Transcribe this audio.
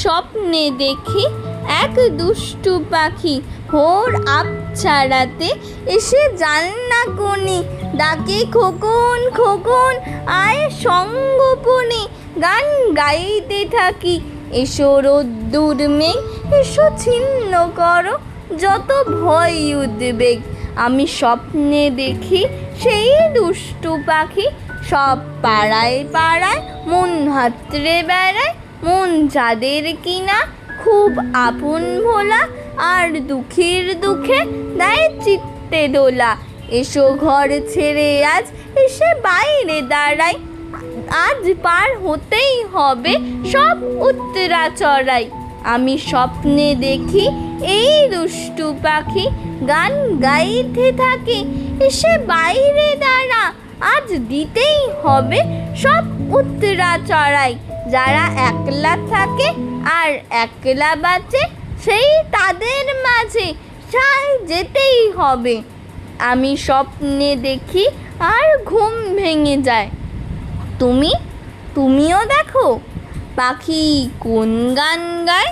স্বপ্নে দেখি এক দুষ্টু পাখি ভোর আবছাড়াতে এসে জানলা কোণে ডাকে খোকন খোকন আয় সঙ্গোপনে গান গাইতে থাকি। এসো রোদ্দুর মেঘ এসো ছিন্ন করো যত ভয় উদ্বেগ। আমি স্বপ্নে দেখি সেই দুষ্টু পাখি সব পাড়ায় পাড়ায় মন হাতড়ে বেড়ায়। মন যাদের কিনা খুব আপন ভোলা আর দুঃখের দুঃখে দেয় চিত্তে দোলা। এসো ঘর ছেড়ে আজ এসে বাইরে দাঁড়াই, আজ পার হতেই হবে সব উত্তরাচড়াই। আমি স্বপ্নে দেখি এই দুষ্টু পাখি গান গাইতে থাকে এসে বাইরে দাঁড়া, আজ দিতেই হবে সব উত্তরাচড়াই। যারা একলা থাকে আর একলা বাঁচে সেই তাদের মাঝে সাই যেতেই হবে। আমি স্বপ্নে দেখি আর ঘুম ভেঙে যায়। তুমিও দেখো পাখি কোন গান গায়।